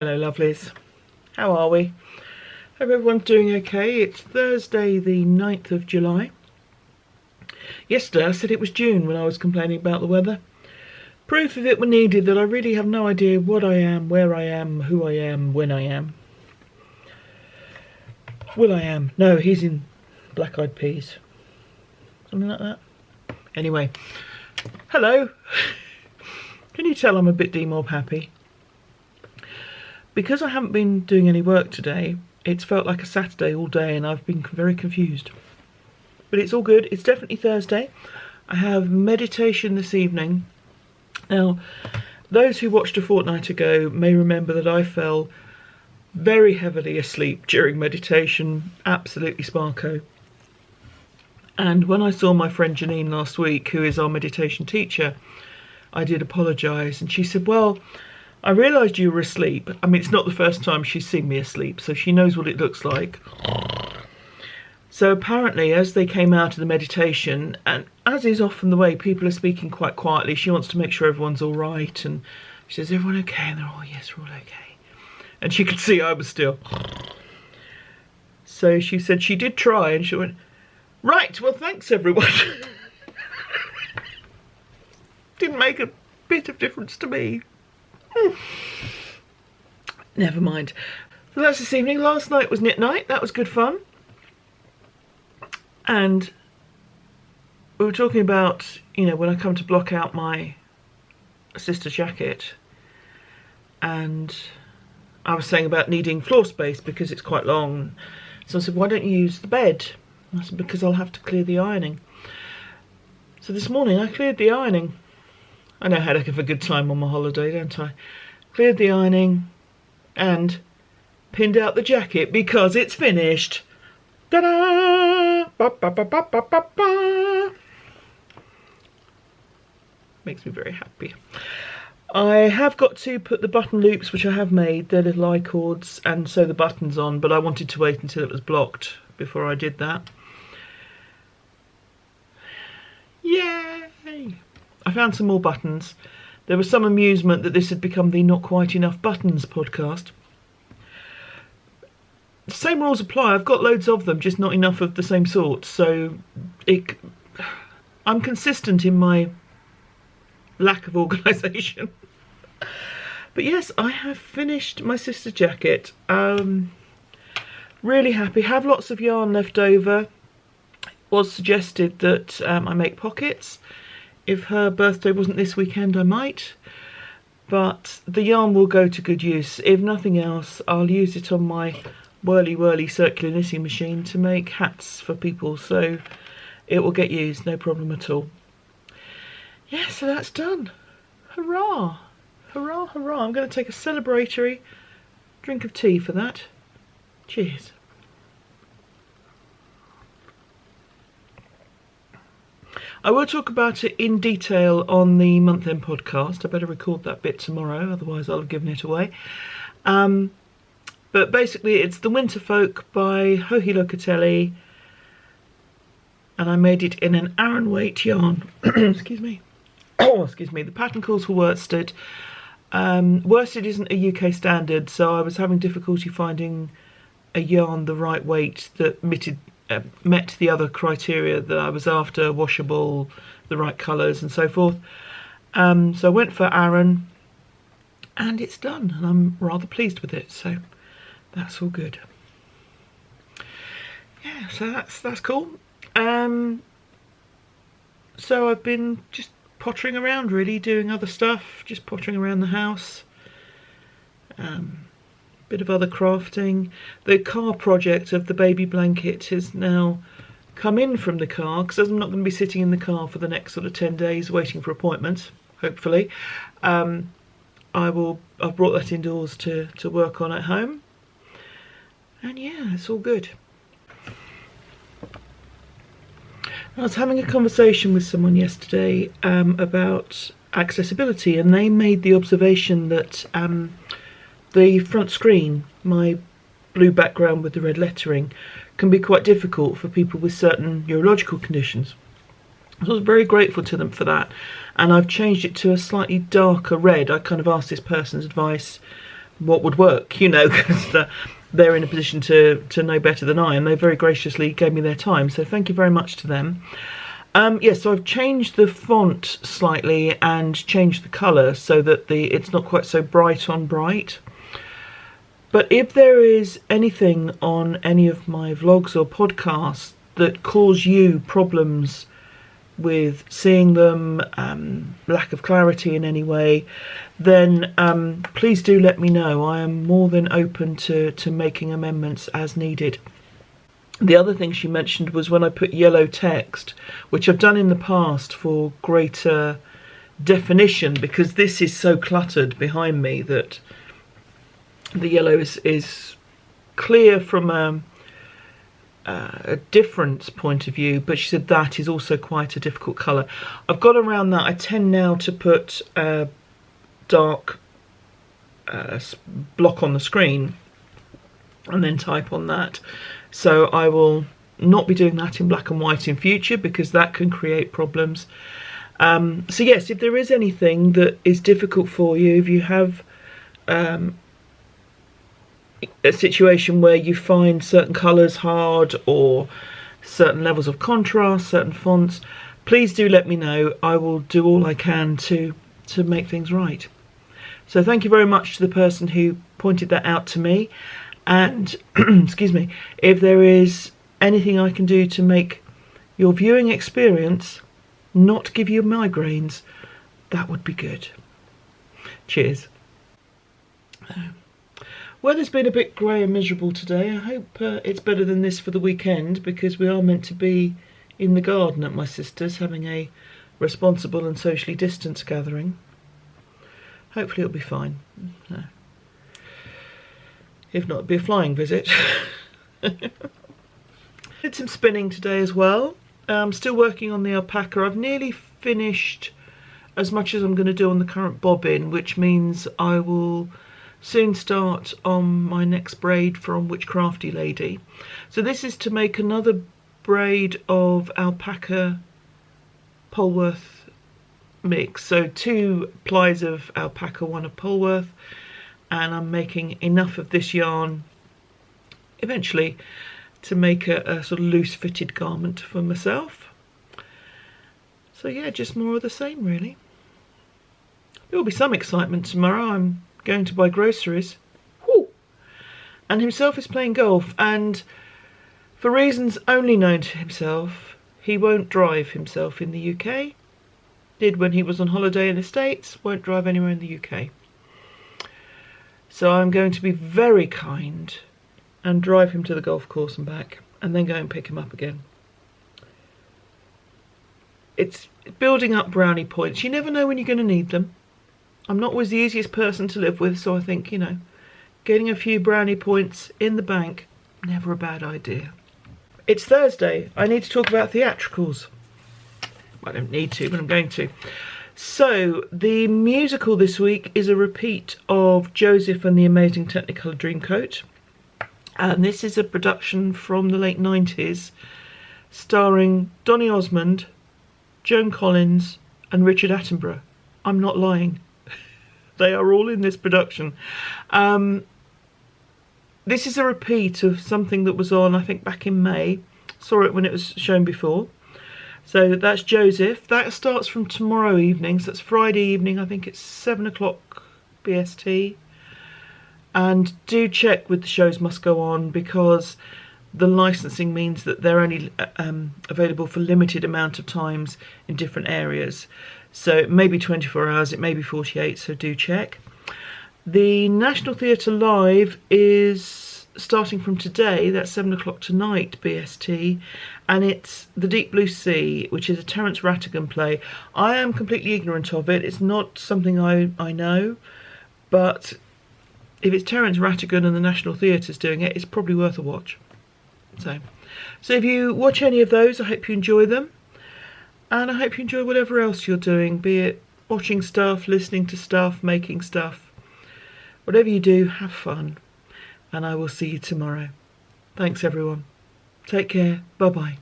Hello lovelies, how are we? Hope everyone's doing okay. It's Thursday the 9th of July. Yesterday I said it was June when I was complaining about the weather. Proof of it were needed that I really have no idea what I am, where I am, who I am, when I am. Will I am. No, he's in Black Eyed Peas. Something like that. Anyway, hello. Can you tell I'm a bit demob happy? Because I haven't been doing any work today, it's felt like a Saturday all day and I've been very confused. But it's all good. It's definitely Thursday. I have meditation this evening. Now, those who watched a fortnight ago may remember that I fell very heavily asleep during meditation, absolutely sparko. And when I saw my friend Janine last week, who is our meditation teacher, I did apologise, and she said, well, I realised you were asleep. I mean, it's not the first time she's seen me asleep, so she knows what it looks like. So apparently, as they came out of the meditation, and as is often the way, people are speaking quite quietly. She wants to make sure everyone's all right, and she says, everyone okay? And they're all, yes, we're all okay. And she could see I was still. So she said she did try, and she went, right, well, thanks, everyone. Didn't make a bit of difference to me. Never mind. So that's this evening. Last night was knit night. That was good fun. And we were talking about, you know, when I come to block out my sister jacket, and I was saying about needing floor space because it's quite long. So I said, why don't you use the bed? I said, because I'll have to clear the ironing. So this morning I cleared the ironing. I know how to have a good time on my holiday, don't I? Cleared the ironing and pinned out the jacket because it's finished. Ta-da! Ba, ba, ba, ba, ba, ba, ba. Makes me very happy. I have got to put the button loops, which I have made, they're little I-cords, and sew the buttons on, but I wanted to wait until it was blocked before I did that. Yay! I found some more buttons. There was some amusement that this had become the Not Quite Enough Buttons podcast. The same rules apply. I've got loads of them, just not enough of the same sort. So I'm consistent in my lack of organisation. But yes, I have finished my sister's jacket. Really happy. Have lots of yarn left over. It was suggested that I make pockets. If her birthday wasn't this weekend, I might. But the yarn will go to good use. If nothing else, I'll use it on my whirly circular knitting machine to make hats for people. So it will get used, no problem at all. Yeah, so that's done. Hurrah! Hurrah, hurrah. I'm going to take a celebratory drink of tea for that. Cheers. I will talk about it in detail on the month-end podcast. I better record that bit tomorrow, otherwise I'll have given it away. But basically it's The Winter Folk by Joji Locatelli, and I made it in an Aran weight yarn. Excuse me. Oh, excuse me. The pattern calls for worsted. Worsted isn't a UK standard, so I was having difficulty finding a yarn the right weight that met the other criteria that I was after, washable, the right colours and so forth. So I went for Aran, and it's done, and I'm rather pleased with it, so that's all good. Yeah, so that's cool. So I've been just pottering around, really, doing other stuff, just pottering around the house. Bit of other crafting. The car project of the baby blanket has now come in from the car, because I'm not going to be sitting in the car for the next sort of 10 days waiting for appointments, hopefully. I've brought that indoors to work on at home, and yeah, it's all good. I was having a conversation with someone yesterday about accessibility, and they made the observation that the front screen, my blue background with the red lettering, can be quite difficult for people with certain neurological conditions. So I was very grateful to them for that, and I've changed it to a slightly darker red. I kind of asked this person's advice what would work, you know, because they're in a position to know better than I, and they very graciously gave me their time, so thank you very much to them. Yes, so I've changed the font slightly and changed the colour so that it's not quite so bright on bright. But if there is anything on any of my vlogs or podcasts that cause you problems with seeing them, lack of clarity in any way, then please do let me know. I am more than open to making amendments as needed. The other thing she mentioned was when I put yellow text, which I've done in the past for greater definition, because this is so cluttered behind me that the yellow is clear from a different point of view, but she said that is also quite a difficult colour. I've got around that. I tend now to put a dark block on the screen and then type on that. So I will not be doing that in black and white in future, because that can create problems. So yes, if there is anything that is difficult for you, if you have a situation where you find certain colours hard or certain levels of contrast, certain fonts, please do let me know. I will do all I can to make things right. So thank you very much to the person who pointed that out to me. And excuse me, if there is anything I can do to make your viewing experience not give you migraines, that would be good. Cheers. Weather's been a bit grey and miserable today. I hope it's better than this for the weekend, because we are meant to be in the garden at my sister's having a responsible and socially distanced gathering. Hopefully it'll be fine. No. If not, it'll be a flying visit. Did some spinning today as well. I'm still working on the alpaca. I've nearly finished as much as I'm going to do on the current bobbin, which means I will soon start on my next braid from Witchcrafty Lady. So this is to make another braid of alpaca Polworth mix. So 2 plies of alpaca, 1 of Polworth, and I'm making enough of this yarn eventually to make a sort of loose fitted garment for myself. So yeah, just more of the same really. There will be some excitement tomorrow. I'm going to buy groceries. Woo! And himself is playing golf, and for reasons only known to himself, he won't drive himself in the UK. Did when he was on holiday in the States, won't drive anywhere in the UK. So I'm going to be very kind and drive him to the golf course and back, and then go and pick him up again. It's building up brownie points. You never know when you're going to need them. I'm not always the easiest person to live with, so I think, you know, getting a few brownie points in the bank, never a bad idea. It's Thursday. I need to talk about theatricals. I don't need to, but I'm going to. So, the musical this week is a repeat of Joseph and the Amazing Technicolor Dreamcoat. And this is a production from the late 90s, starring Donny Osmond, Joan Collins and Richard Attenborough. I'm not lying. They are all in this production. This is a repeat of something that was on, I think, back in May. Saw it when it was shown before. So that's Joseph. That starts from tomorrow evening. So that's Friday evening. I think it's 7 o'clock BST. And do check with the shows must go on, because the licensing means that they're only available for limited amount of times in different areas. So it may be 24 hours, it may be 48, so do check. The National Theatre Live is starting from today, that's 7 o'clock tonight BST, and it's The Deep Blue Sea, which is a Terence Rattigan play. I am completely ignorant of it, it's not something I know, but if it's Terence Rattigan and the National Theatre's doing it, it's probably worth a watch. So if you watch any of those, I hope you enjoy them. And I hope you enjoy whatever else you're doing, be it watching stuff, listening to stuff, making stuff. Whatever you do, have fun. And I will see you tomorrow. Thanks everyone. Take care. Bye-bye.